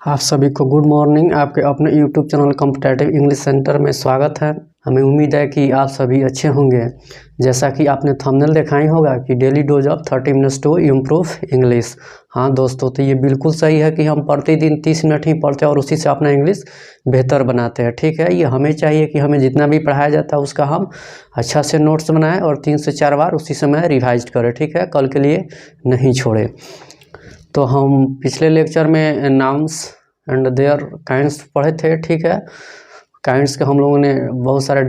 आप सभी को गुड मॉर्निंग। आपके अपने YouTube channel competitive English centre में स्वागत है। हमें उम्मीद है कि आप सभी अच्छे होंगे। जैसा कि आपने थंबनेल देखा ही होगा कि daily dose of 30 minutes to improve English. हाँ दोस्तों, तो ये बिल्कुल सही है कि हम प्रतिदिन 30 मिनट ही पढ़ते हैं और उसी से अपना इंग्लिश बेहतर बनाते हैं। ठीक है, ये हमें चाहिए कि हमें जितना भी पढ़ाया जाता है उसका हम अच्छा से नोट्स बनाएं और 3 से 4 बार उसी समय रिवाइज करें। ठीक है, कल के लिए नहीं छोड़ें। तो हम पिछले लेक्चर में नाउन्स एंड देयर काइंड्स पढ़े थे। ठीक है, काइंड्स के हम लोगों ने बहुत सारे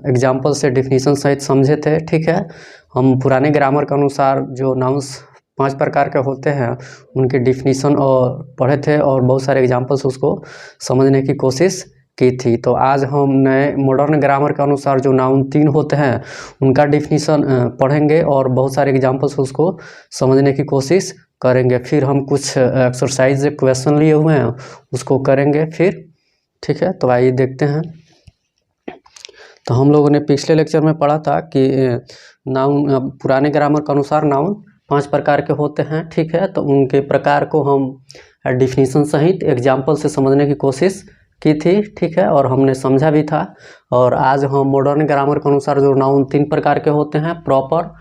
एग्जाम्पल से डिफिनीशन सहित समझे थे। ठीक है, हम पुराने ग्रामर के अनुसार जो नाउन्स 5 प्रकार के होते हैं उनके डिफिनीशन और पढ़े थे और बहुत सारे एग्जाम्पल्स उसको समझने की कोशिश की थी। तो आज हम नए मॉडर्न ग्रामर के अनुसार जो नाउन 3 होते हैं उनका डिफिनीशन पढ़ेंगे और बहुत सारे एग्जाम्पल्स उसको समझने की कोशिश करेंगे। फिर हम कुछ एक्सरसाइज क्वेश्चन लिए हुए हैं उसको करेंगे फिर। ठीक है, तो आइए देखते हैं। तो हम लोगों ने पिछले लेक्चर में पढ़ा था कि नाउन पुराने ग्रामर के अनुसार नाउन 5 प्रकार के होते हैं। ठीक है, तो उनके प्रकार को हम डिफिनीशन सहित एग्जाम्पल से समझने की कोशिश की थी। ठीक है, और हमने समझा भी था। और आज हम मॉडर्न ग्रामर के अनुसार जो नाउन 3 प्रकार के होते हैं, प्रॉपर,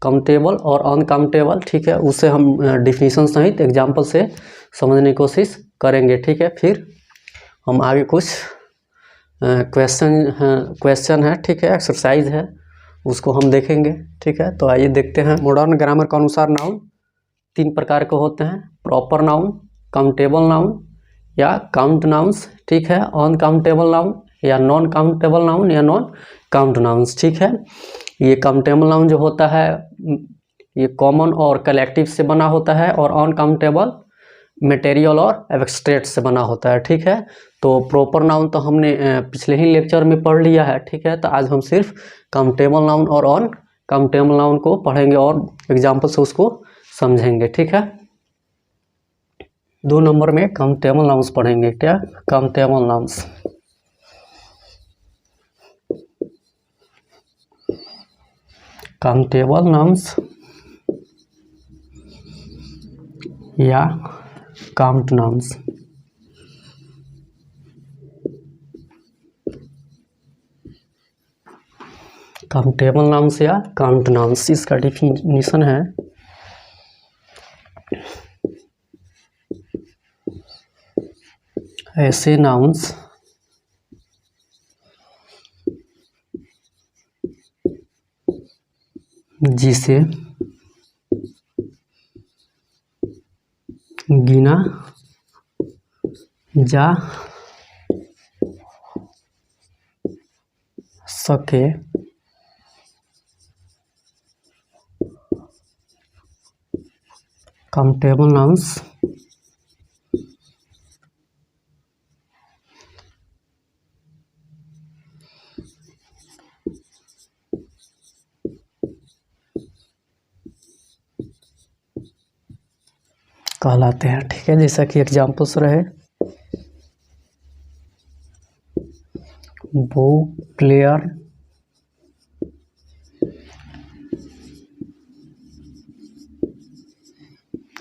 काउंटेबल और अनकाउंटेबल। ठीक है, उसे हम डिफिनीशन सहित एग्जाम्पल से समझने की कोशिश करेंगे। ठीक है, फिर हम आगे कुछ क्वेश्चन है, ठीक है, एक्सरसाइज है, उसको हम देखेंगे। ठीक है, तो आइए देखते हैं। मॉडर्न ग्रामर के अनुसार नाउन 3 प्रकार के होते हैं, प्रॉपर नाउन, काउंटेबल नाउन या काउंट नाउन्स। ठीक है, अनकाउंटेबल नाउन या नॉन काउंटेबल नाउन या नॉन काउंट नाउन्स। ठीक है, ये काउंटेबल नाउन जो होता है ये कॉमन और कलेक्टिव से बना होता है और अनकाउंटेबल मटेरियल और एब्स्ट्रैक्ट से बना होता है। ठीक है, तो प्रॉपर नाउन तो हमने पिछले ही लेक्चर में पढ़ लिया है। ठीक है, तो आज हम सिर्फ काउंटेबल नाउन और अनकाउंटेबल नाउन को पढ़ेंगे और एग्जाम्पल से उसको समझेंगे। ठीक है, 2 नंबर में काउंटेबल नाउन्स पढ़ेंगे। क्या काउंटेबल नाउन्स? काउंटेबल नाउन्स या काउंट नाउन्स। काउंटेबल नाउन्स या काउंट नाउन्स, इसका डिफिनीशन है ऐसे नाउन्स जिसे गिना जा सके काउंटेबल नाउन्स कहलाते हैं। ठीक है, जैसा कि एग्जाम्पल्स रहे, book player,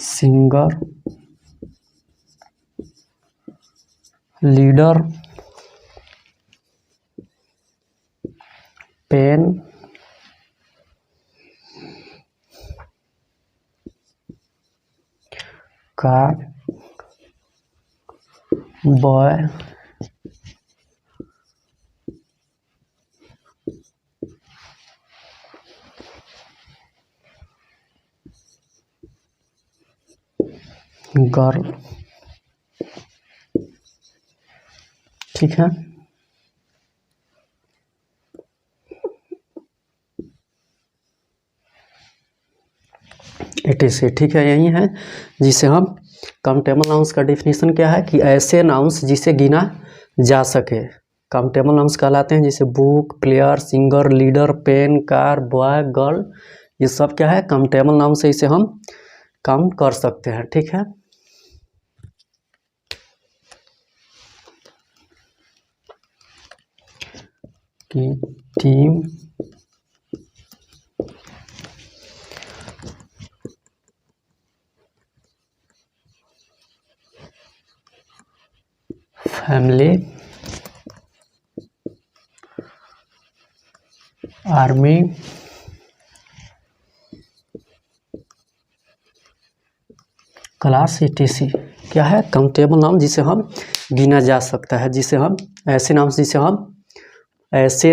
singer, leader, pen, car, boy, girl. ठीक है, etc। ठीक है, यही है जिसे हम काउंटेबल नाउन्स का डिफिनीशन क्या है कि ऐसे नाउन्स जिसे गिना जा सके काउंटेबल नाउन्स कहलाते हैं। जैसे book, player, singer, leader, pen, car, boy, girl, ये सब क्या है काउंटेबल नाउन से इसे हम काउंट कर सकते हैं। ठीक है, कि team family, army, class, etc। क्या है? काउंटेबल नाउन जिसे हम गिना जा सकता है, जिसे हम ऐसे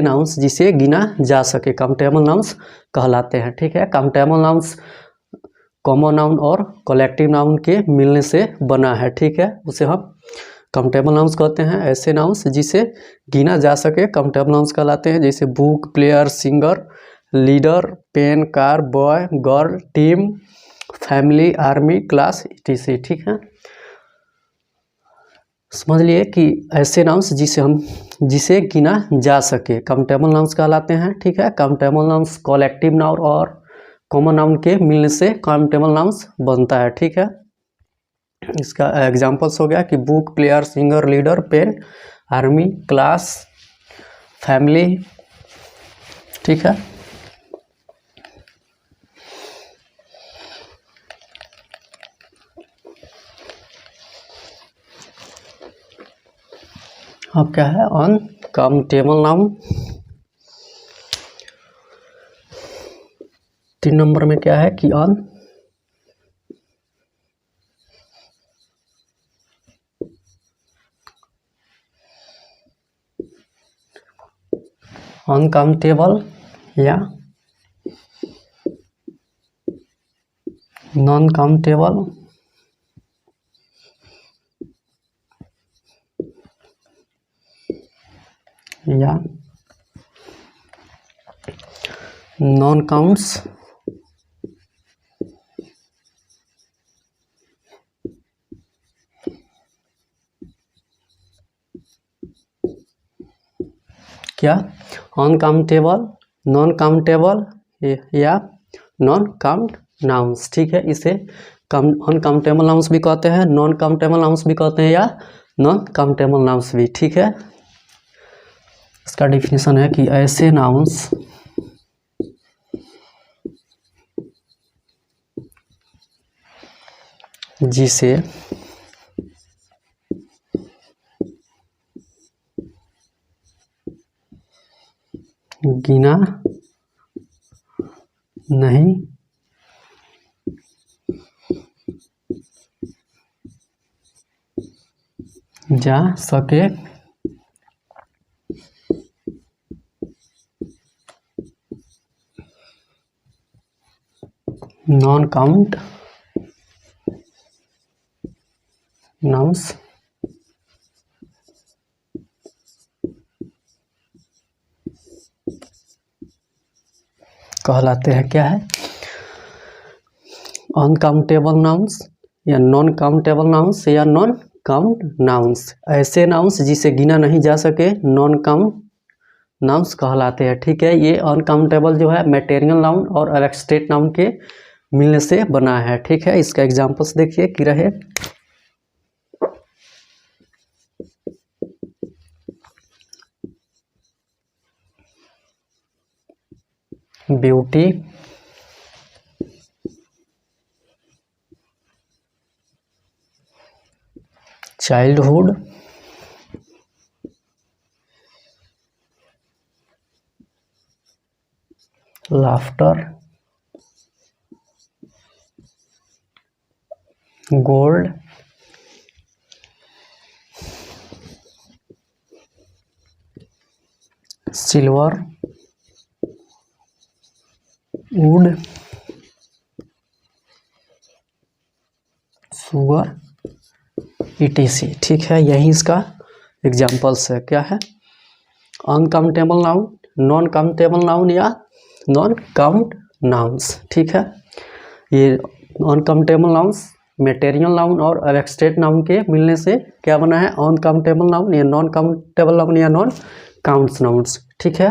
नाउन्स जिसे गिना जा सके काउंटेबल नाउन्स कहलाते हैं। ठीक है, काउंटेबल नाउन्स कॉमन नाउन और कलेक्टिव नाउन के मिलने से बना है। ठीक है, उसे हम काउंटेबल नाउन्स कहते हैं। ऐसे नाउन्स जिसे गिना जा सके काउंटेबल नाउन्स कहलाते हैं, जैसे book, player, singer, leader, pen, car, boy, girl, team, family, army, class, etc। ठीक है, समझ लिए कि ऐसे नाउन्स जिसे गिना जा सके काउंटेबल नाउन्स कहलाते हैं। ठीक है, काउंटेबल नाउन्स कलेक्टिव नाउन और कॉमन नाउन के मिलने से काउंटेबल नाउन्स बनता है। ठीक है, इसका एग्जांपल्स हो गया कि book, player, singer, leader, pen, army, class, family. ठीक है, अब क्या है? Uncountable noun. 3 नंबर में क्या है कि अनकाउंटेबल या नॉन काउंटेबल या नॉन काउंट्स क्या? अनकाउंटेबल, नॉन काउंटेबल या नॉन काउंट नाउन्स। ठीक है, इसे अनकाउंटेबल नाउन्स भी कहते हैं, नॉन काउंटेबल नाउन्स भी कहते हैं या नॉन काउंटेबल नाउन्स भी। ठीक है, इसका डिफिनेशन है कि ऐसे नाउन्स जिसे गिना नहीं जा सके नॉन काउंट नाउन्स कहलाते हैं। क्या है? अनकाउंटेबल नाउन्स या नॉन काउंटेबल नाउन्स या नॉन काउंट नाउन्स। ऐसे नाउन्स जिसे गिना नहीं जा सके नॉन काउंट नाउन्स कहलाते हैं। ठीक है, ये अनकाउंटेबल जो है मैटेरियल नाउन और एब्स्ट्रैक्ट नाउन के मिलने से बना है। ठीक है, इसका एग्जांपल्स देखिए कि रहे beauty, childhood, laughter, gold, silver, would, sugar, etc। ठीक है, यही इसका एग्जाम्पल्स है। क्या है? Uncountable noun, non countable noun या नॉन काउंट नाउन्स। ठीक है, ये अनकाउंटेबल नाउन्स मैटेरियल नाउन और एब्स्ट्रैक्ट नाउन के मिलने से क्या बना है? अनकाउंटेबल नाउन या नॉन काउंटेबल नाउन या नॉन काउंट्स नाउन्स। ठीक है,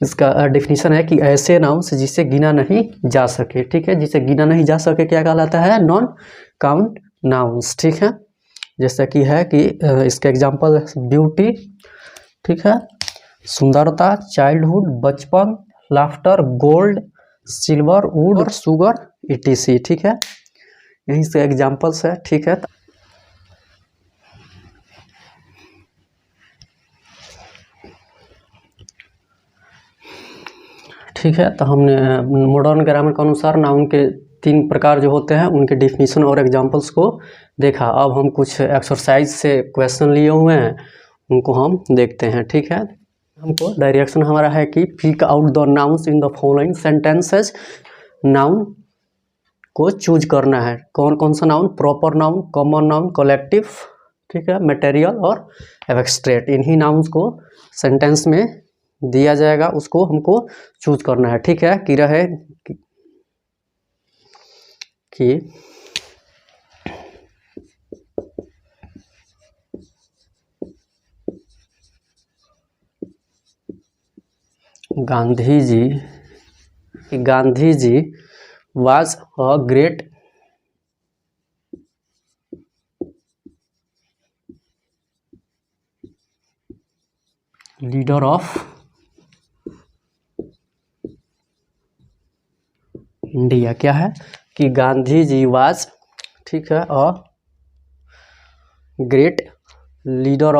इसका डेफिनेशन है कि ऐसे नाउन्स जिसे गिना नहीं जा सके। ठीक है, जिसे गिना नहीं जा सके क्या कहलाता है? Non count nouns. ठीक है, जैसा कि है कि इसका एग्जांपल ब्यूटी, ठीक है, सुंदरता, चाइल्डहुड, बचपन, लाफ्टर, गोल्ड, सिल्वर, वुड और शुगर, etc। ठीक है, यही से एग्जांपल्स है। ठीक है, ठीक है, तो हमने मॉडर्न ग्रामर के अनुसार नाउन के 3 प्रकार जो होते हैं उनके डिफिनीशन और एग्जांपल्स को देखा। अब हम कुछ एक्सरसाइज से क्वेश्चन लिए हुए हैं, उनको हम देखते हैं। ठीक है, हमको डायरेक्शन हमारा है कि pick out the nouns in the following sentences. Noun को चूज करना है, कौन कौन सा noun, proper noun, common noun, collective, ठीक है, मटेरियल और एब्स्ट्रैक्ट। इन्हीं नाउन्स को सेंटेंस में दिया जाएगा, उसको हमको चूज करना है। ठीक है, कि रहे कि गांधी जी was a great leader of India. क्या है कि गांधी जी वाज, ठीक है, ग्रेट लीडर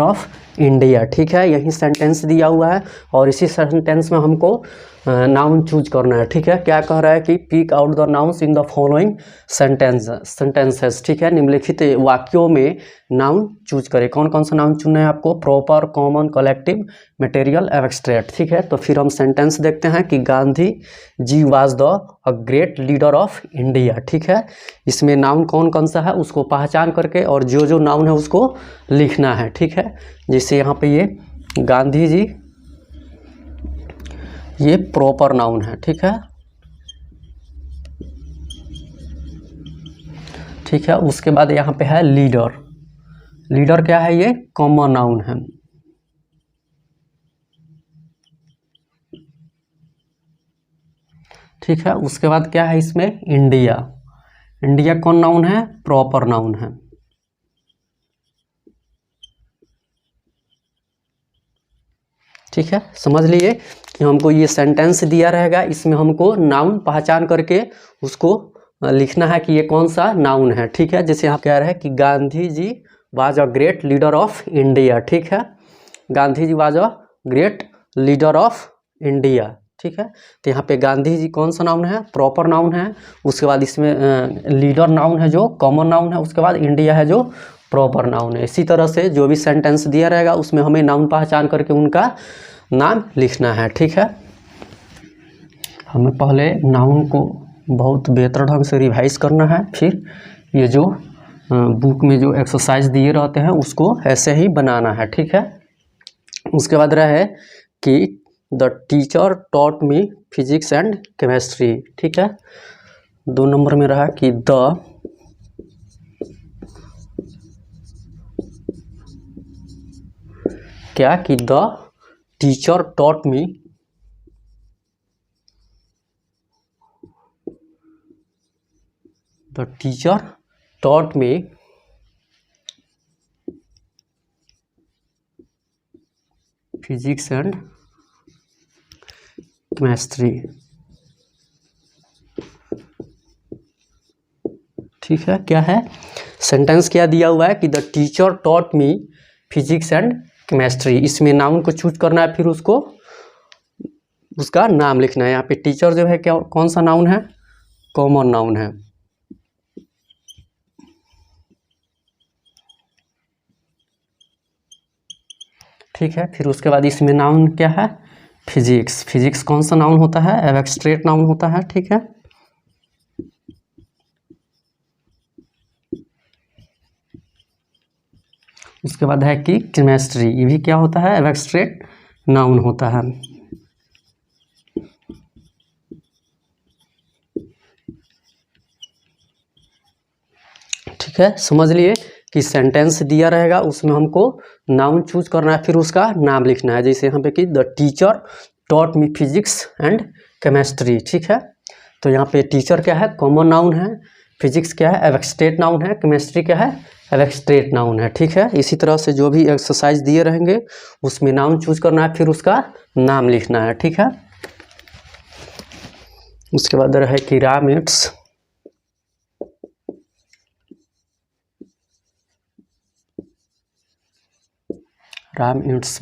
ऑफ इंडिया। ठीक है, यही सेंटेंस दिया हुआ है और इसी सेंटेंस में हमको नाउन चूज करना है। ठीक है, क्या कह रहा है कि pick out the nouns in the following sentences. ठीक है, निम्नलिखित वाक्यों में नाउन चूज करें। कौन कौन सा नाउन चुनना है आपको, proper, common, collective, material, abstract. ठीक है, तो फिर हम सेंटेंस देखते हैं कि Gandhi ji was the great leader of India. ठीक है, इसमें नाउन कौन कौन सा है उसको पहचान करके और जो जो नाउन है उसको लिखना है। ठीक है, जैसे यहाँ पे ये गांधी जी, ये प्रॉपर नाउन है। ठीक है, ठीक है, उसके बाद यहाँ पे है लीडर क्या है, ये कॉमन नाउन है। ठीक है, उसके बाद क्या है इसमें, इंडिया कौन नाउन है, प्रॉपर नाउन है। ठीक है, समझ लिए कि हमको ये सेंटेंस दिया रहेगा, इसमें हमको नाउन पहचान करके उसको लिखना है कि ये कौन सा नाउन है। ठीक है, जैसे यहाँ कह रहे हैं कि Gandhi ji was a great leader of India. ठीक है, Gandhi ji was a great leader of India. ठीक है, तो यहाँ पे गांधी जी कौन सा नाउन है, प्रॉपर नाउन है। उसके बाद इसमें लीडर नाउन है जो कॉमन नाउन है, उसके बाद इंडिया है जो प्रॉपर नाउन है। इसी तरह से जो भी सेंटेंस दिया रहेगा उसमें हमें नाउन पहचान करके उनका नाम लिखना है। ठीक है, हमें पहले नाउन को बहुत बेहतर ढंग से रिवाइज करना है, फिर ये जो बुक में जो एक्सरसाइज दिए रहते हैं उसको ऐसे ही बनाना है। ठीक है, उसके बाद रहे कि the teacher taught me physics and chemistry. ठीक है, 2 नंबर में रहा कि the teacher taught me physics and chemistry. ठीक है, क्या है सेंटेंस, क्या दिया हुआ है कि the teacher taught me physics and chemistry. इसमें नाउन को चूज करना है, फिर उसको उसका नाम लिखना है। यहाँ पे टीचर जो है क्या, कौन सा नाउन है, कॉमन नाउन है। ठीक है, फिर उसके बाद इसमें नाउन क्या है, फिजिक्स कौन सा नाउन होता है, एब्स्ट्रैक्ट नाउन होता है। ठीक है, उसके बाद है कि केमिस्ट्री, ये भी क्या होता है, एब्स्ट्रैक्ट नाउन होता है। ठीक है, समझ लिए कि सेंटेंस दिया रहेगा उसमें हमको नाउन चूज करना है, फिर उसका नाम लिखना है। जैसे यहाँ पे कि the teacher taught me physics and chemistry. ठीक है, तो यहाँ पे टीचर क्या है, कॉमन नाउन है, फिजिक्स क्या है, एब्स्ट्रैक्ट नाउन है, केमिस्ट्री क्या है, एब्स्ट्रैक्ट नाउन है। ठीक है, इसी तरह से जो भी एक्सरसाइज दिए रहेंगे उसमें नाउन चूज करना है, फिर उसका नाम लिखना है। ठीक है, उसके बाद रहे कि Ram Yeats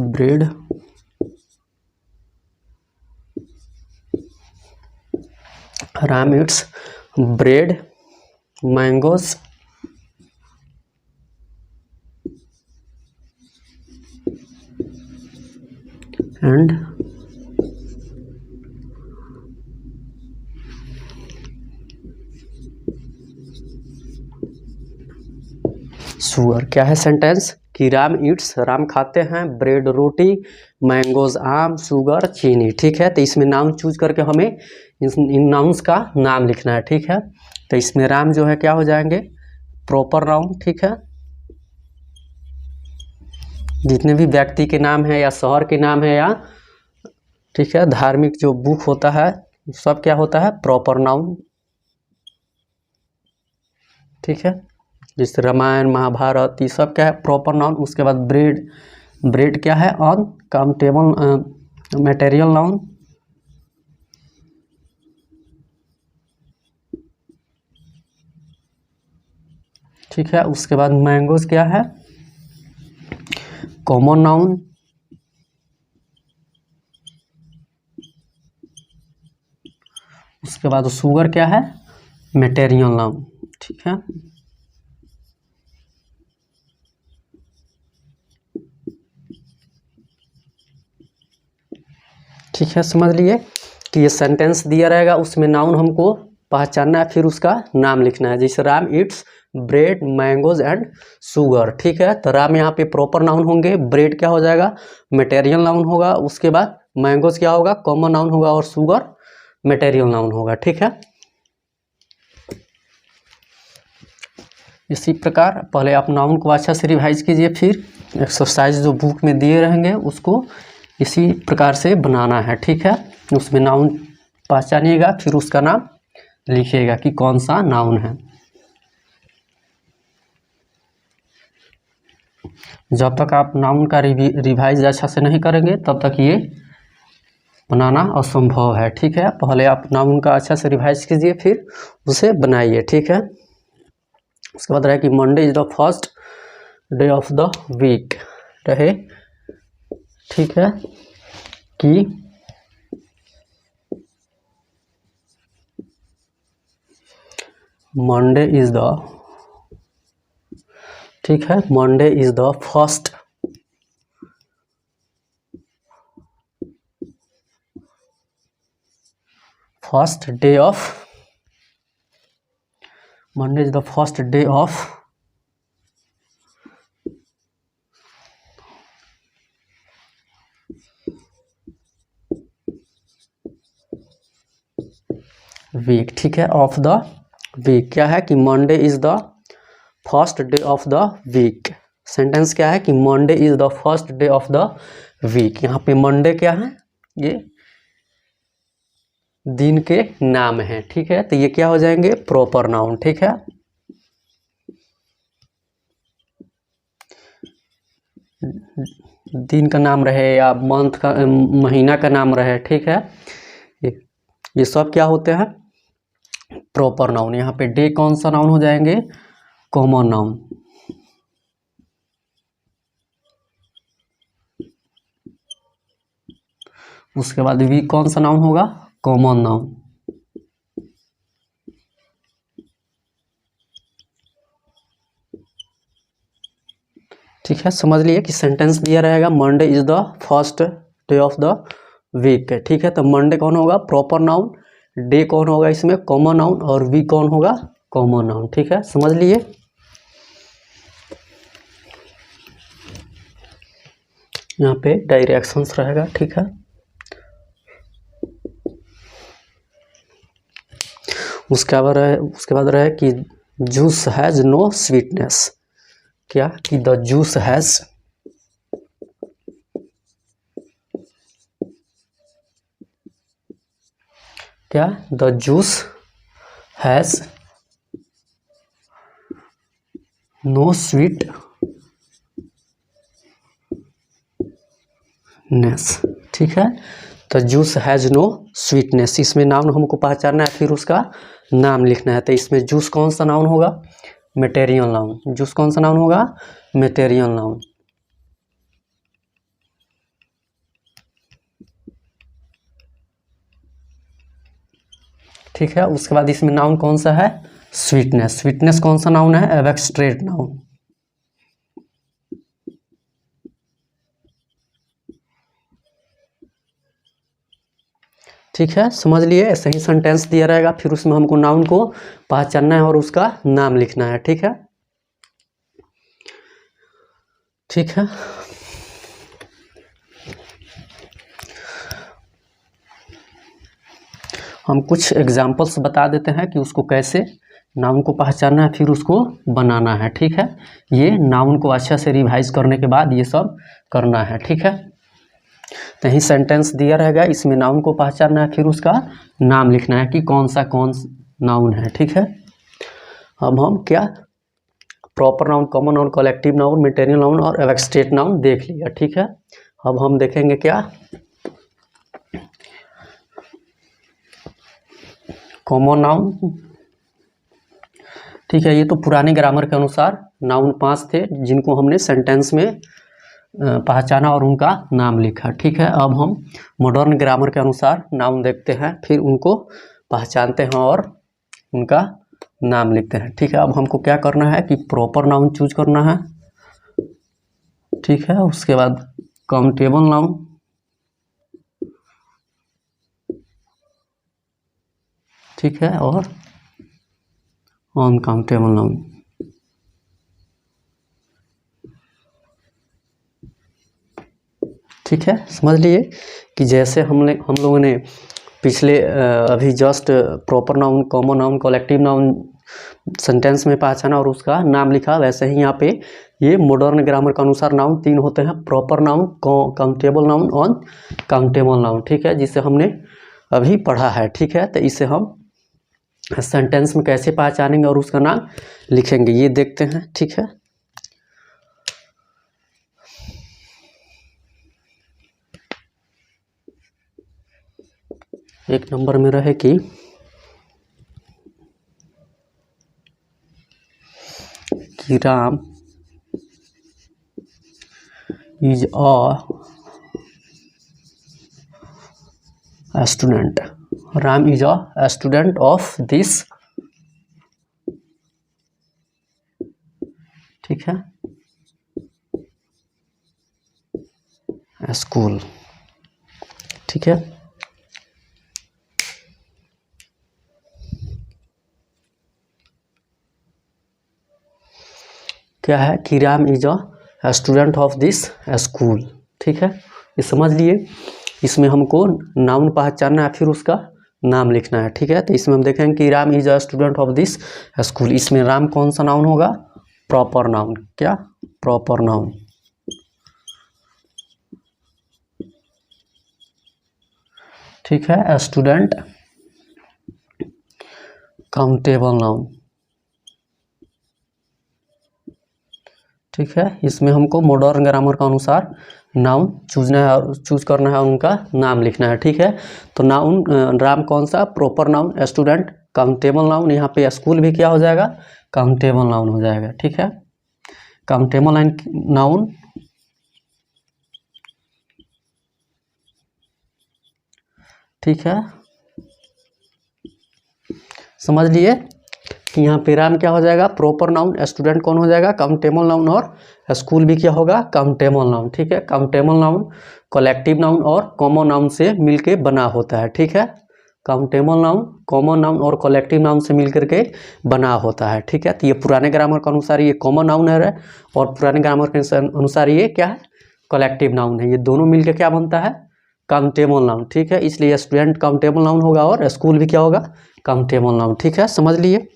bread Ram eats bread, mangoes, and sugar. क्या है सेंटेंस कि राम ईट्स, राम खाते हैं ब्रेड रोटी, मैंगोज आम, शुगर चीनी। ठीक है, तो इसमें नाउन चूज करके हमें इन नाउन्स का नाम लिखना है। ठीक है, तो इसमें राम जो है क्या हो जाएंगे, प्रॉपर नाउन। ठीक है, जितने भी व्यक्ति के नाम है या शहर के नाम है या ठीक है धार्मिक जो बुक होता है सब क्या होता है, प्रॉपर नाउन। ठीक है, जैसे रामायण महाभारत ये सब क्या है, प्रॉपर नाउन। उसके बाद ब्रेड, ब्रेड क्या है, ऑन काउंटेबल मटेरियल नाउन। ठीक है, उसके बाद मैंगोज क्या है, कॉमन नाउन। उसके बाद शुगर क्या है, मटेरियल नाउन। ठीक है, ठीक है, समझ लिए कि ये सेंटेंस दिया रहेगा उसमें नाउन हमको पहचानना है, फिर उसका नाम लिखना है। जैसे Ram Yeats bread, mangoes and sugar. ठीक है, तो राम यहाँ पे प्रॉपर नाउन होंगे, ब्रेड क्या हो जाएगा, मटेरियल नाउन होगा। उसके बाद मैंगोज क्या होगा, कॉमन नाउन होगा, और शुगर मटेरियल नाउन होगा। ठीक है, इसी प्रकार पहले आप नाउन को अच्छा से रिवाइज कीजिए, फिर एक्सरसाइज जो बुक में दिए रहेंगे उसको इसी प्रकार से बनाना है। ठीक है, उसमें नाउन पहचानिएगा, फिर उसका नाम लिखिएगा कि कौन सा नाउन है। जब तक आप नाउन का रिवाइज अच्छा से नहीं करेंगे तब तक ये बनाना असंभव है। ठीक है, पहले आप नाउन का अच्छा से रिवाइज कीजिए, फिर उसे बनाइए। ठीक है, उसके बाद रहे कि Monday is the first day of the week रहे। ठीक है, कि मंडे इज द, ठीक है, Monday is the first day of, Monday is the first day of week. ठीक है, ऑफ द वीक क्या है कि Monday is the first day of the week. Sentence क्या है कि Monday is the first day of the week. यहाँ पे मंडे क्या है, ये दिन के नाम है। ठीक है, तो ये क्या हो जाएंगे, प्रॉपर नाउन। ठीक है, दिन का नाम रहे या मंथ का, महीना का नाम रहे। ठीक है, ये सब क्या होते हैं, प्रॉपर नाउन। यहाँ पे डे कौन सा नाउन हो जाएंगे, कॉमन नाउन। उसके बाद वीक कौन सा नाउन होगा, कॉमन नाउन। ठीक है, समझ लिए कि सेंटेंस दिया रहेगा Monday is the first day of the week. ठीक है, तो मंडे कौन होगा, प्रॉपर नाउन, डे कौन होगा इसमें, कॉमन नाउन, और वीक कौन होगा, कॉमन नाउन। ठीक है, समझ लिए। यहाँ पे डायरेक्शंस रहेगा। ठीक है, उसके बाद रहे कि जूस हैज नो स्वीटनेस। क्या कि द जूस हैज, क्या the juice has no sweetness. ठीक है, तो जूस हैज नो स्वीटनेस, इसमें नाउन हमको पहचानना है, फिर उसका नाम लिखना है। तो इसमें जूस कौन सा नाउन होगा, मटेरियल नाउन। जूस कौन सा नाउन होगा, मटेरियल नाउन। ठीक है। उसके बाद इसमें नाउन कौन सा है, स्वीटनेस। स्वीटनेस कौन सा नाउन है, एब्स्ट्रैक्ट नाउन। ठीक है, समझ लिए। ऐसे ही सेंटेंस दिया रहेगा, फिर उसमें हमको नाउन को पहचानना है और उसका नाम लिखना है। ठीक है, ठीक है। हम कुछ एग्जाम्पल्स बता देते हैं कि उसको कैसे नाउन को पहचानना है, फिर उसको बनाना है। ठीक है, ये नाउन को अच्छा से रिवाइज करने के बाद ये सब करना है। ठीक है, तो यही सेंटेंस दिया रहेगा, इसमें नाउन को पहचानना है, फिर उसका नाम लिखना है कि कौन नाउन है। ठीक है, अब हम क्या proper noun, common noun, collective noun, material noun और एब्स्ट्रैक्ट नाउन देख लिया। ठीक है, अब हम देखेंगे क्या कॉमन नाउन। ठीक है, ये तो पुराने ग्रामर के अनुसार नाउन 5 थे जिनको हमने सेंटेंस में पहचाना और उनका नाम लिखा। ठीक है, अब हम मॉडर्न ग्रामर के अनुसार नाउन देखते हैं, फिर उनको पहचानते हैं और उनका नाम लिखते हैं। ठीक है, अब हमको क्या करना है कि प्रॉपर नाउन चूज करना है। ठीक है, उसके बाद काउंटेबल नाउन, ठीक है, और अनकाउंटेबल नाउन। ठीक है, समझ लिए कि जैसे हम लोगों ने पिछले अभी just proper noun, common noun, collective noun sentence में पहचाना और उसका नाम लिखा, वैसे ही यहाँ पे ये मॉडर्न ग्रामर के अनुसार नाउन 3 होते हैं, प्रॉपर नाउन, काउंटेबल नाउन और काउंटेबल नाउन। ठीक है, जिसे हमने अभी पढ़ा है। ठीक है, तो इसे हम सेंटेंस में कैसे पहचानेंगे और उसका नाम लिखेंगे ये देखते हैं। ठीक है, एक नंबर में रहे कि Ram is a student. Ram is a student of this, ठीक है, स्कूल। ठीक है, क्या है कि Ram is a student of this school. ठीक है, ये समझ लिए। इसमें हमको नाउन पहचानना है, फिर उसका नाम लिखना है। ठीक है, तो इसमें हम देखेंगे कि Ram is a student of this school. इसमें राम कौन सा नाउन होगा, प्रॉपर नाउन। क्या, प्रॉपर नाउन। ठीक है, स्टूडेंट काउंटेबल नाउन। ठीक है, इसमें हमको मॉडर्न ग्रामर के अनुसार नाउन चूज करना है और उनका नाम लिखना है। ठीक है, तो नाउन राम कौन सा, proper noun, student countable noun, यहाँ पे स्कूल भी क्या हो जाएगा, काउंटेबल नाउन हो जाएगा। ठीक है, काउंटेबल नाउन, ठीक है, समझ लिए कि यहाँ पे राम क्या हो जाएगा, प्रॉपर नाउन, स्टूडेंट कौन हो जाएगा, काउंटेबल नाउन, और स्कूल भी क्या होगा, काउंटेबल नाउन। ठीक है, काउंटेबल नाउन कलेक्टिव नाउन और कॉमन नाउन से मिलके बना होता है। ठीक है, काउंटेबल नाउन कॉमन नाउन और कलेक्टिव नाउन से मिलकर के बना होता है। ठीक है, तो ये पुराने ग्रामर के अनुसार ये कॉमन नाउन है और पुराने ग्रामर के अनुसार ये क्या है, कलेक्टिव नाउन है। ये दोनों मिलकर क्या बनता है, काउंटेबल नाउन। ठीक है, इसलिए स्टूडेंट काउंटेबल नाउन होगा और स्कूल भी क्या होगा, काउंटेबल नाउन। ठीक है, समझ लिए।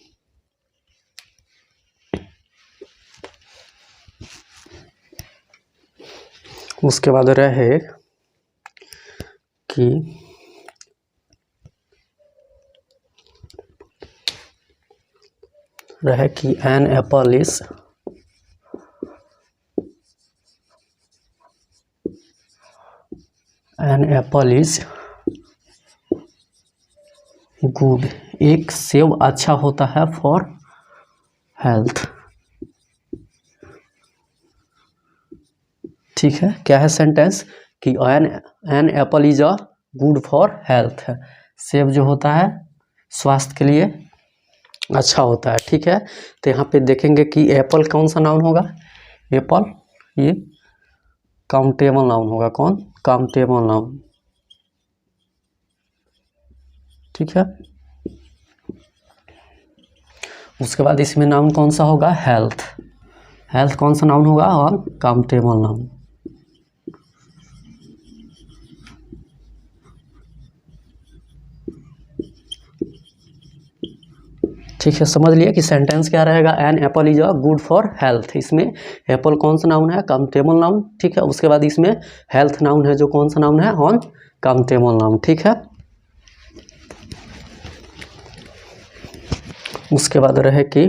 उसके बाद रहे कि एन एप्पल इज गुड। एक सेब अच्छा होता है फॉर हेल्थ। ठीक है, क्या है सेंटेंस कि an apple is a good for health. सेब जो होता है स्वास्थ्य के लिए अच्छा होता है। ठीक है, तो यहाँ पे देखेंगे कि एप्पल कौन सा नाउन होगा, एप्पल ये काउंटेबल नाउन होगा। कौन, काउंटेबल नाउन। ठीक है, उसके बाद इसमें नाउन कौन सा होगा, हेल्थ। हेल्थ कौन सा नाउन होगा, और काउंटेबल नाउन। ठीक है, समझ लिया कि सेंटेंस क्या रहेगा, an apple is a good for health. इसमें एप्पल कौन सा नाउन है, काउंटेबल नाउन। ठीक है, उसके बाद इसमें हेल्थ नाउन है जो कौन सा नाउन है, ऑन काउंटेबल नाउन। ठीक है, उसके बाद रहे कि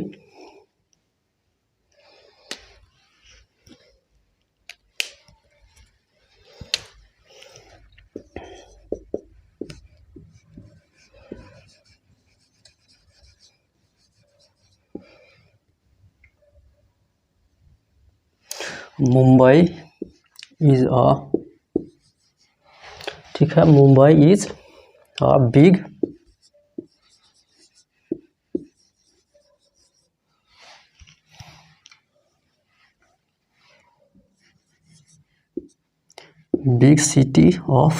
मुंबई इज अ, ठीक है, Mumbai is a big big city of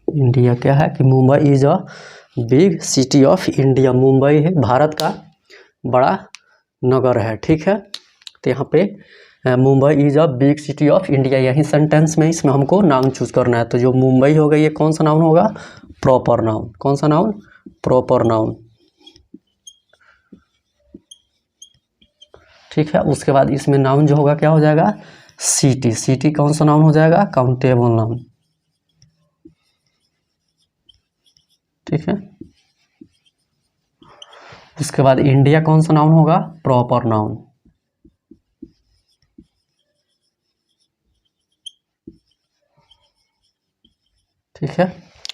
India. क्या है कि Mumbai is a big city of India. Mumbai है भारत का बड़ा नगर है। ठीक है, तो यहाँ पे Mumbai is a big city of India, यही सेंटेंस में इसमें हमको नाउन चूज करना है। तो जो मुंबई होगा ये कौन सा नाउन होगा, प्रॉपर नाउन। कौन सा नाउन, प्रॉपर नाउन। ठीक है, उसके बाद इसमें नाउन जो होगा क्या हो जाएगा, सिटी। सिटी कौन सा नाउन हो जाएगा, काउंटेबल नाउन। ठीक है, उसके बाद इंडिया कौन सा नाउन होगा, प्रॉपर नाउन। ठीक है,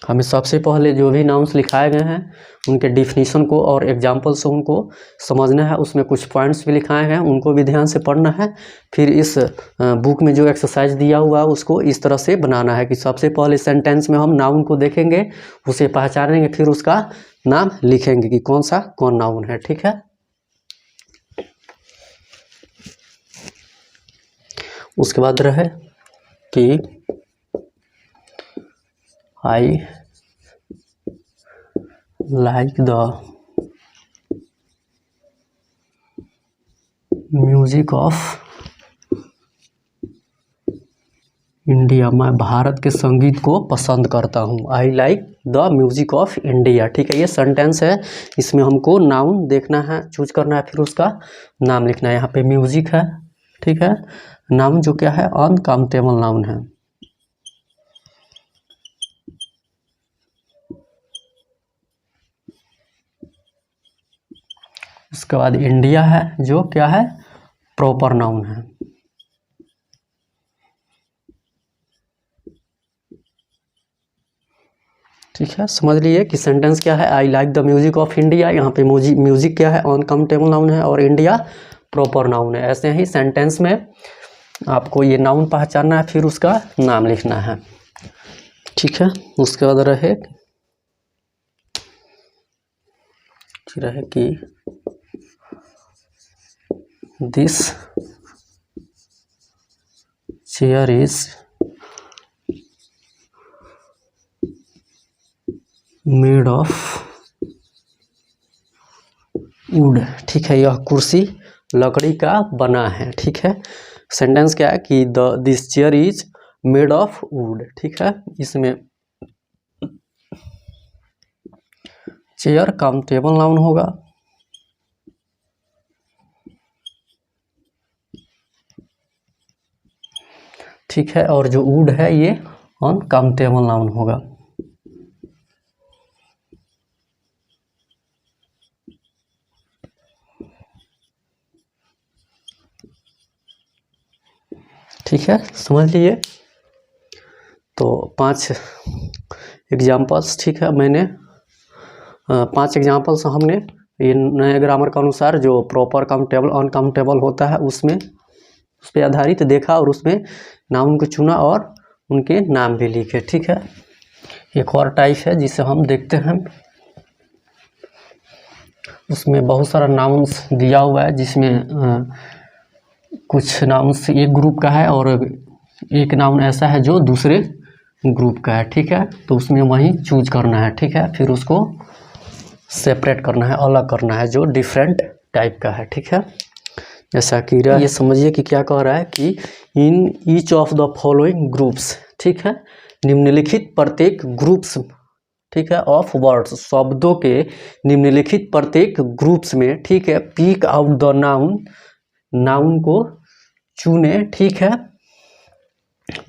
हमें सबसे पहले जो भी नाउन्स लिखाए गए हैं उनके डिफिनीशन को और एग्जाम्पल से उनको समझना है। उसमें कुछ पॉइंट्स भी लिखाए गए हैं, उनको भी ध्यान से पढ़ना है। फिर इस बुक में जो एक्सरसाइज दिया हुआ है उसको इस तरह से बनाना है कि सबसे पहले सेंटेंस में हम नाउन को देखेंगे, उसे पहचानेंगे, फिर उसका नाम लिखेंगे कि कौन सा कौन नाउन है। ठीक है, उसके बाद रहे कि I like the music of India. मैं भारत के संगीत को पसंद करता हूँ। I like the music of India. ठीक है, ये सेंटेंस है, इसमें हमको नाउन देखना है, चूज करना है, फिर उसका नाम लिखना है। यहाँ पे म्यूजिक है। ठीक है, नाउन जो क्या है, अनकाउंटेबल नाउन है। उसके बाद इंडिया है जो क्या है, प्रॉपर नाउन है। ठीक है, समझ लिए कि सेंटेंस क्या है, I like the music of India. यहाँ पे म्यूजिक क्या है, अनकाउंटेबल नाउन है, और इंडिया प्रॉपर नाउन है। ऐसे ही सेंटेंस में आपको ये नाउन पहचानना है, फिर उसका नाम लिखना है। ठीक है, उसके बाद रहे कि this chair is made of would. ठीक है, यह कुर्सी लकड़ी का बना है। ठीक है, सेंटेंस क्या है कि this chair is made of would. ठीक है, इसमें चेयर काउंटेबल नाउन होगा। ठीक है, और जो वुड है ये अनकाउंटेबल नाउन होगा। ठीक है, समझ लिए। तो 5 एग्जाम्पल्स, ठीक है, मैंने 5 एग्जाम्पल्स हमने ये नए ग्रामर के अनुसार जो प्रॉपर काउंटेबल अनकाउंटेबल होता है उसमें उस पर आधारित देखा, और उसमें नाउन को चुना और उनके नाम भी लिखे। ठीक है, एक और टाइप है जिसे हम देखते हैं, उसमें बहुत सारा नाउन्स दिया हुआ है, जिसमें कुछ नाउन्स एक ग्रुप का है और एक नाउन ऐसा है जो दूसरे ग्रुप का है। ठीक है, तो उसमें वही चूज करना है। ठीक है, फिर उसको सेपरेट करना है, अलग करना है, जो डिफरेंट टाइप का है। ठीक है, जैसा कि ये समझिए कि क्या कह रहा है कि in each of the following groups, ठीक है, निम्नलिखित प्रत्येक ग्रुप्स, ठीक है, ऑफ वर्ड्स, शब्दों के निम्नलिखित प्रत्येक ग्रुप्स में, ठीक है, pick out the noun, noun को चुने, ठीक है,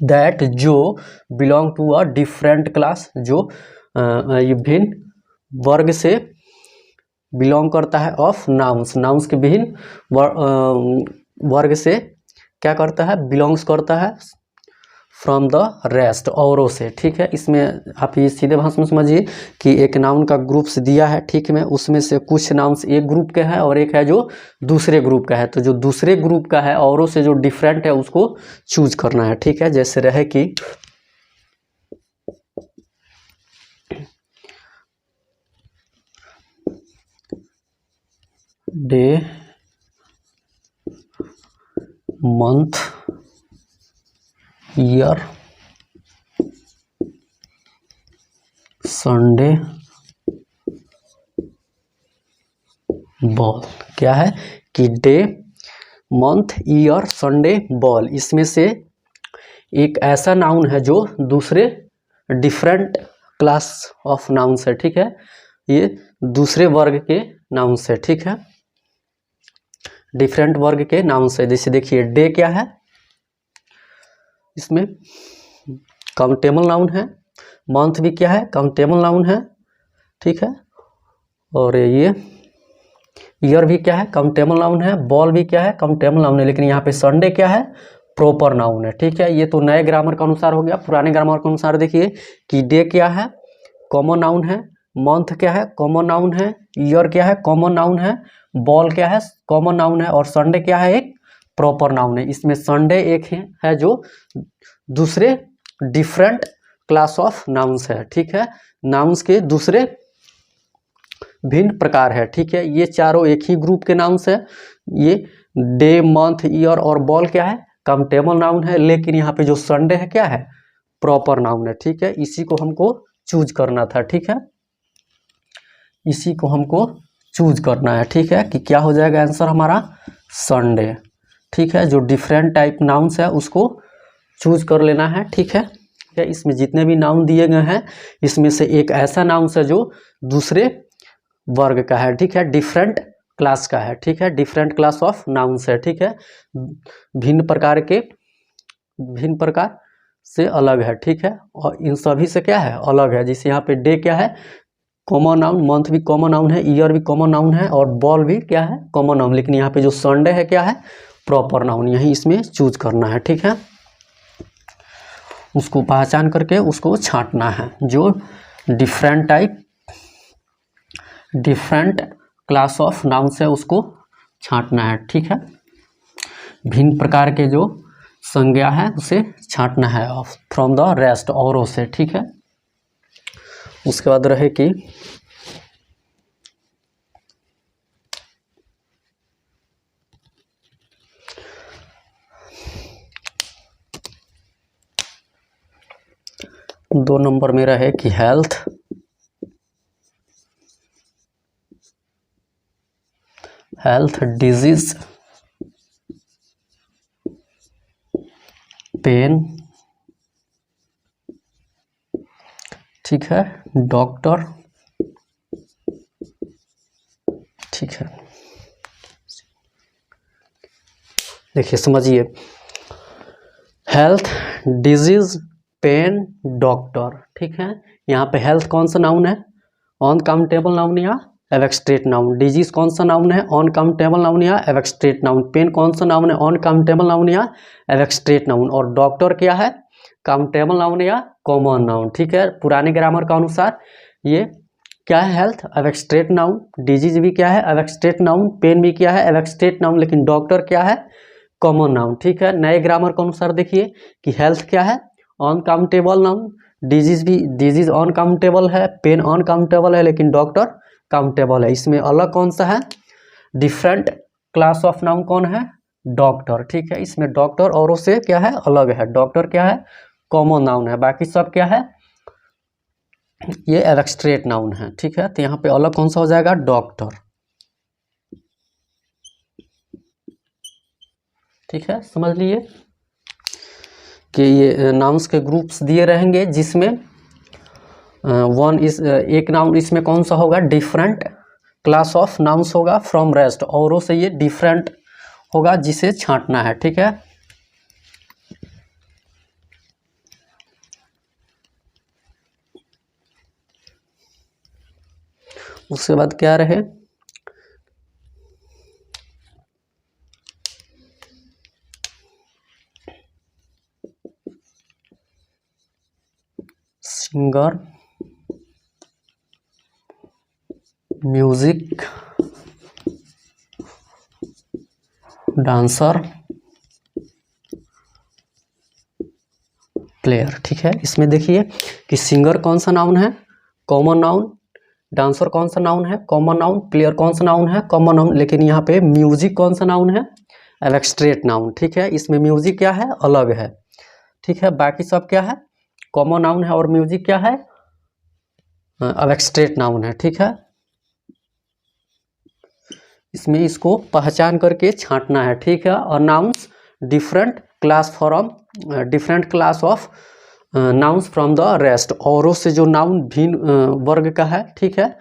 दैट जो belong to a different class, जो विभिन्न वर्ग से बिलोंग करता है, ऑफ नाउन्स, नाउन्स के विभिन्न वर्ग से क्या करता है, बिलोंग्स करता है, फ्रॉम द रेस्ट, औरों से। ठीक है, इसमें आप ये सीधे भाषा में समझिए कि एक नाउन का ग्रुप्स दिया है, ठीक में, उसमें से कुछ नाउन्स एक ग्रुप के हैं और एक है जो दूसरे ग्रुप का है। तो जो दूसरे ग्रुप का है, औरों से जो डिफरेंट है, उसको चूज करना है। ठीक है, जैसे रहे कि day, month, year, Sunday, ball. क्या है कि day, month, year, Sunday, ball, इसमें से एक ऐसा नाउन है जो दूसरे डिफरेंट क्लास ऑफ नाउन्स है। ठीक है, ये दूसरे वर्ग के नाउन्स है। ठीक है, डिफरेंट वर्ग के नाउन्स है। जैसे देखिए, डे क्या है, इसमें काउंटेबल नाउन है, मंथ भी क्या है, काउंटेबल नाउन है। ठीक है, और ये ईयर भी क्या है, काउंटेबल नाउन है, बॉल भी क्या है, काउंटेबल नाउन है। लेकिन यहाँ पे संडे क्या है, प्रॉपर नाउन है। ठीक है, ये तो नए ग्रामर के अनुसार हो गया। पुराने ग्रामर के अनुसार देखिए कि डे क्या है, कॉमन नाउन है, मंथ क्या है, कॉमन नाउन है, ईयर क्या है, कॉमन नाउन है, बॉल क्या है, कॉमन नाउन है, और संडे क्या है, एक प्रॉपर नाउन है। इसमें संडे एक है जो दूसरे डिफरेंट क्लास ऑफ नाउन्स है। ठीक है, नाउन्स के दूसरे भिन्न प्रकार है। ठीक है, ये चारों एक ही ग्रुप के नाउन्स है। ये डे, मंथ, ईयर और बॉल क्या है, काउंटेबल नाउन है। लेकिन यहाँ पे जो संडे है क्या है, प्रॉपर नाउन है। ठीक है, इसी को हमको चूज करना था। ठीक है, इसी को हमको चूज करना है। ठीक है, कि क्या हो जाएगा आंसर हमारा, संडे। ठीक है, जो डिफरेंट टाइप नाउन्स है उसको चूज कर लेना है। ठीक है, इसमें जितने भी नाउन दिए गए हैं, इसमें से एक ऐसा नाउन्स है जो दूसरे वर्ग का है। ठीक है, डिफरेंट क्लास का है। ठीक है, डिफरेंट क्लास ऑफ नाउन्स है। ठीक है, भिन्न प्रकार से अलग है। ठीक है, और इन सभी से क्या है, अलग है। जैसे यहाँ पे डे क्या है, कॉमन नाउन, मंथ भी कॉमन नाउन है, ईयर भी कॉमन नाउन है, और बॉल भी क्या है, कॉमन नाउन। लेकिन यहाँ पे जो संडे है क्या है, प्रॉपर नाउन। यही इसमें चूज करना है। ठीक है, उसको पहचान करके उसको छांटना है। जो डिफरेंट क्लास ऑफ नाउन्स है उसको छांटना है। ठीक है, भिन्न प्रकार के जो संज्ञा है उसे छांटना है ऑफ फ्रॉम द रेस्ट, औरों से। ठीक है, उसके बाद रहे कि दो नंबर में रहे कि हेल्थ, डिजीज, पेन, ठीक है, डॉक्टर। ठीक है, देखिए समझिए, हेल्थ, डिजीज, पेन, डॉक्टर। ठीक है, यहाँ पे हेल्थ कौन सा नाउन है, अनकाउंटेबल नाउन या एब्स्ट्रैक्ट नाउन। डिजीज कौन सा नाउन है, अनकाउंटेबल नाउन या एब्स्ट्रैक्ट नाउन। पेन कौन सा नाउन है, अनकाउंटेबल नाउन या एब्स्ट्रैक्ट नाउन। और डॉक्टर क्या है, काउंटेबल नाउन या कॉमन नाउन। ठीक है, पुराने ग्रामर का अनुसार ये क्या है, हेल्थ एब्स्ट्रैक्ट नाउन, डिजीज भी क्या है, एब्स्ट्रैक्ट नाउन, पेन भी क्या है, एब्स्ट्रैक्ट नाउन, लेकिन डॉक्टर क्या है, कॉमन नाउन। ठीक है, नए ग्रामर के अनुसार देखिए कि हेल्थ क्या है, अनकाउंटेबल नाउन। डिजीज अनकाउंटेबल है, पेन अनकाउंटेबल है, लेकिन डॉक्टर काउंटेबल है। इसमें अलग कौन सा है? डिफरेंट क्लास ऑफ नाउन कौन है? डॉक्टर। ठीक है, इसमें डॉक्टर औरों से क्या है? अलग है। डॉक्टर क्या है? कॉमन नाउन है। बाकी सब क्या है? ये एब्स्ट्रैक्ट नाउन है। ठीक है, तो यहाँ पे अलग कौन सा हो जाएगा? डॉक्टर। ठीक है, समझ लिए कि ये नाउन्स के ग्रुप्स दिए रहेंगे, जिसमें एक नाउन इसमें कौन सा होगा? डिफरेंट क्लास ऑफ नाउन्स होगा फ्रॉम रेस्ट, औरों से ये डिफरेंट होगा, जिसे छांटना है। ठीक है, उसके बाद क्या रहे? Singer, music, dancer, player. ठीक है, इसमें देखिए कि सिंगर कौन सा नाउन है? Common noun. डांसर कौन सा नाउन है? Common noun. प्लेयर कौन सा नाउन है? Common noun. लेकिन यहाँ पे म्यूजिक कौन सा नाउन है? Abstract noun. ठीक है, इसमें म्यूजिक क्या है? अलग है। ठीक है, बाकी सब क्या है? कॉमन नाउन है, और म्यूजिक क्या है? एब्स्ट्रैक्ट नाउन है। ठीक है, इसमें इसको पहचान करके छांटना है। ठीक है, और nouns different class of nouns from the rest, औरों से जो नाउन भिन्न वर्ग का है। ठीक है,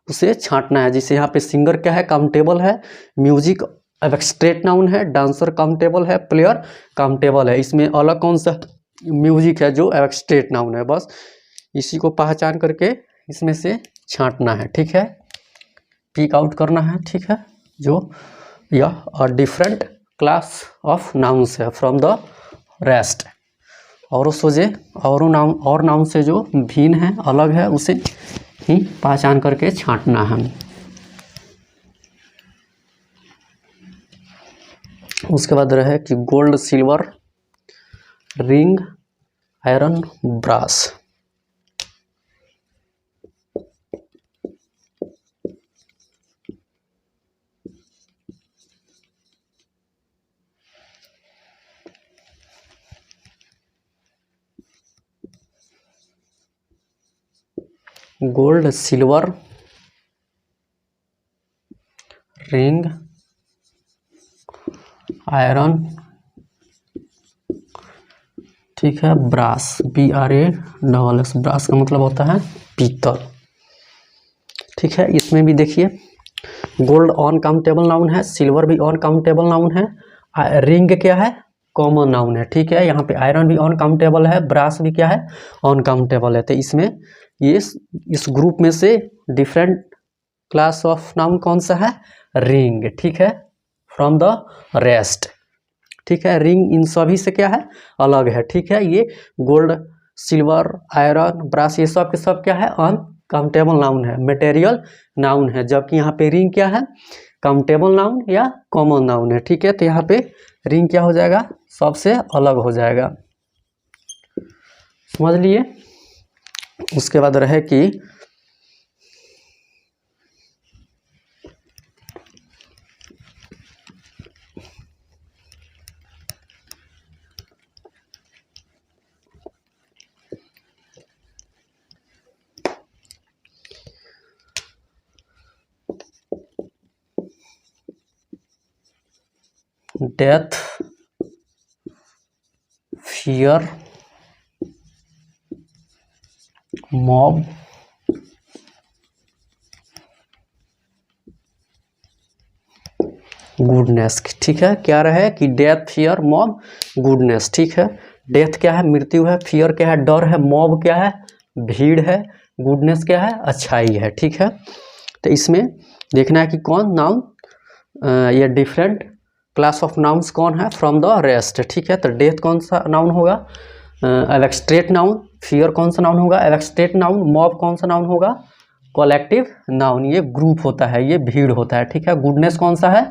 उसे छांटना है। जिसे यहाँ पे सिंगर क्या है? काउंटेबल है। म्यूजिक एब्स्ट्रैक्ट नाउन है। डांसर काउंटेबल है। प्लेयर काउंटेबल है। इसमें अलग कौन सा? म्यूजिक है, जो एब्स्ट्रैक्ट नाउन है। बस इसी को पहचान करके इसमें से छांटना है। ठीक है, पिक आउट करना है। ठीक है, जो यह डिफरेंट क्लास ऑफ नाउन्स है फ्रॉम द रेस्ट, और नाउन से जो भिन्न है, अलग है, उसे ही पहचान करके छांटना है। उसके बाद रहे कि gold, silver, ring, iron, brass. Gold, silver, ring, iron, ठीक है, ब्रास, BRASS। ब्रास का मतलब होता है पीतल। ठीक है, इसमें भी देखिए गोल्ड अनकाउंटेबल नाउन है, सिल्वर भी अनकाउंटेबल नाउन है, रिंग क्या है? कॉमन नाउन है। ठीक है, यहाँ पे आयरन भी अनकाउंटेबल है, ब्रास भी क्या है? अनकाउंटेबल है। तो इसमें ये इस ग्रुप में से डिफरेंट क्लास ऑफ नाउन कौन सा है? रिंग। ठीक है, फ्रॉम द रेस्ट। ठीक है, रिंग इन सभी से क्या है? अलग है। ठीक है, ये गोल्ड, सिल्वर, आयरन, ब्रास, ये सब के सब क्या है? अनकाउंटेबल नाउन है, मटेरियल नाउन है। जबकि यहाँ पे रिंग क्या है? काउंटेबल नाउन या कॉमन नाउन है। ठीक है, तो यहाँ पे रिंग क्या हो जाएगा? सबसे अलग हो जाएगा। समझ लिए? उसके बाद रहे कि डेथ, फियर, मॉब, गुडनेस। ठीक है, क्या रहे कि डेथ, फियर, मॉब, गुडनेस। ठीक है, डेथ क्या है? मृत्यु है। फियर क्या है? डर है। मॉब क्या है? भीड़ है। गुडनेस क्या है? अच्छाई है। ठीक है, तो इसमें देखना है कि कौन नाउन, ये डिफरेंट क्लास ऑफ नाउन्स कौन है फ्रॉम द रेस्ट। ठीक है, तो डेथ कौन सा नाउन होगा? Abstract noun. फियर कौन सा नाउन होगा? Abstract noun. मॉब कौन सा नाउन होगा? Collective noun. ये ग्रुप होता है, ये भीड़ होता है। ठीक है, गुडनेस कौन सा है?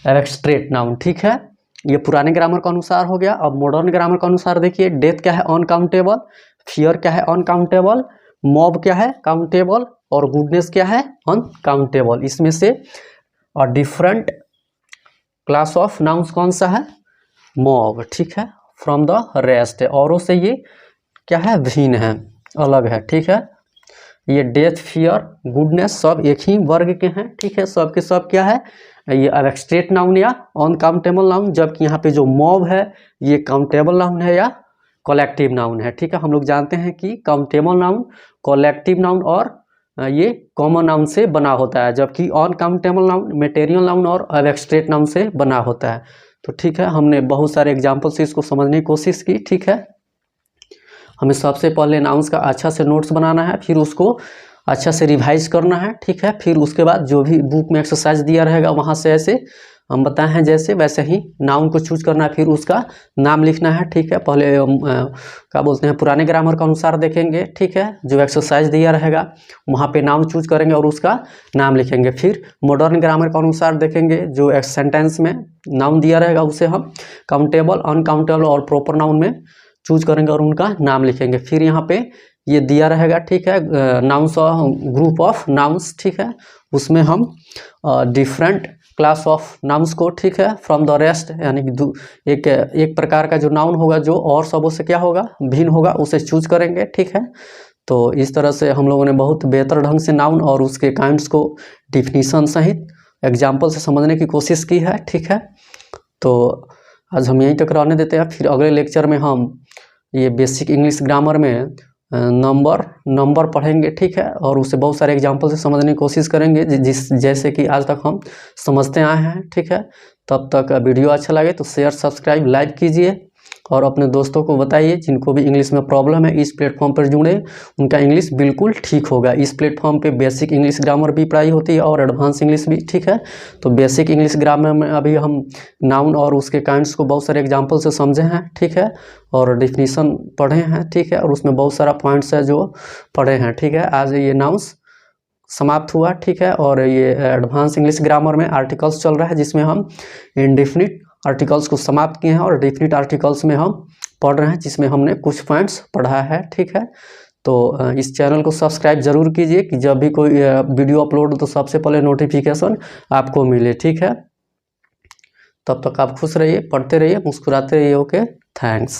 Abstract noun. ठीक है, ये पुराने ग्रामर का अनुसार हो गया। अब मॉडर्न ग्रामर का अनुसार देखिए, डेथ क्या है? अनकाउंटेबल। फियर क्या है? अनकाउंटेबल। मॉब क्या है? काउंटेबल। और गुडनेस क्या है? अनकाउंटेबल। इसमें से डिफरेंट क्लास ऑफ नाउन्स कौन सा है? मॉब, ठीक है, फ्रॉम द रेस्ट। औरों से ये क्या है? भिन्न है, अलग है, ठीक है। ये डेथ, फियर, गुडनेस सब एक ही वर्ग के हैं, ठीक है। सब के सब क्या है? ये एब्स्ट्रैक्ट नाउन या अनकाउंटेबल नाउन, जबकि यहाँ पे जो मॉब है ये काउंटेबल नाउन है या कलेक्टिव नाउन है, ठीक है। हम लोग जानते हैं कि काउंटेबल नाउन, कलेक्टिव नाउन और ये कॉमन नाउन से बना होता है, जबकि अनकाउंटेबल नाउन मटेरियल नाउन और एब्स्ट्रैक्ट नाउन से बना होता है। तो ठीक है, हमने बहुत सारे एग्जाम्पल से इसको समझने की कोशिश की, ठीक है। हमें सबसे पहले नाउन्स का अच्छा से नोट्स बनाना है, फिर उसको अच्छा से रिवाइज करना है, ठीक है। फिर उसके बाद जो भी बुक में एक्सरसाइज दिया रहेगा वहाँ से ऐसे हम बताए हैं जैसे वैसे ही नाउन को चूज करना है, फिर उसका नाम लिखना है, ठीक है। पहले क्या बोलते हैं, पुराने ग्रामर के अनुसार देखेंगे, ठीक है। जो एक्सरसाइज दिया रहेगा वहाँ पे नाउन चूज करेंगे और उसका नाम लिखेंगे। फिर मॉडर्न ग्रामर के अनुसार देखेंगे, जो एक सेंटेंस में नाउन दिया रहेगा उसे हम काउंटेबल, अनकाउंटेबल और प्रॉपर नाउन में चूज करेंगे और उनका नाम लिखेंगे। फिर यहाँ पे ये दिया रहेगा, ठीक है, नाउन्स ग्रुप ऑफ नाउन्स, ठीक है। उसमें हम डिफरेंट क्लास ऑफ नाउन्स को, ठीक है, फ्रॉम द रेस्ट, यानी कि एक प्रकार का जो नाउन होगा जो और सबों से क्या होगा? भिन्न होगा, उसे चूज करेंगे, ठीक है। तो इस तरह से हम लोगों ने बहुत बेहतर ढंग से नाउन और उसके काइंड्स को डिफिनीशन सहित एग्जाम्पल से समझने की कोशिश की है, ठीक है। तो आज हम यहीं तक रहने देते हैं, फिर अगले लेक्चर में हम ये बेसिक इंग्लिश ग्रामर में नंबर पढ़ेंगे, ठीक है, और उससे बहुत सारे एग्जाम्पल से समझने की कोशिश करेंगे जैसे कि आज तक हम समझते आए हैं, ठीक है। तब तक वीडियो अच्छा लगे तो शेयर, सब्सक्राइब, लाइक कीजिए और अपने दोस्तों को बताइए जिनको भी इंग्लिश में प्रॉब्लम है इस प्लेटफॉर्म पर जुड़े, उनका इंग्लिश बिल्कुल ठीक होगा। इस प्लेटफॉर्म पे बेसिक इंग्लिश ग्रामर भी पढ़ाई होती है और एडवांस इंग्लिश भी, ठीक है। तो बेसिक इंग्लिश ग्रामर में अभी हम नाउन और उसके काइंड्स को बहुत सारे एग्जाम्पल से समझे हैं, ठीक है, और डिफिनीशन पढ़े हैं, ठीक है, और उसमें बहुत सारा पॉइंट्स है जो पढ़े हैं, ठीक है। आज ये नाउन्स समाप्त हुआ, ठीक है, और ये एडवांस इंग्लिश ग्रामर में आर्टिकल्स चल रहा है जिसमें हम इंडेफिनिट आर्टिकल्स को समाप्त किए हैं और डेफिनिट आर्टिकल्स में हम पढ़ रहे हैं जिसमें हमने कुछ पॉइंट्स पढ़ा है, ठीक है। तो इस चैनल को सब्सक्राइब जरूर कीजिए कि जब भी कोई वीडियो अपलोड हो तो सबसे पहले नोटिफिकेशन आपको मिले, ठीक है। तब तक आप खुश रहिए, पढ़ते रहिए, मुस्कुराते रहिए। Okay, thanks.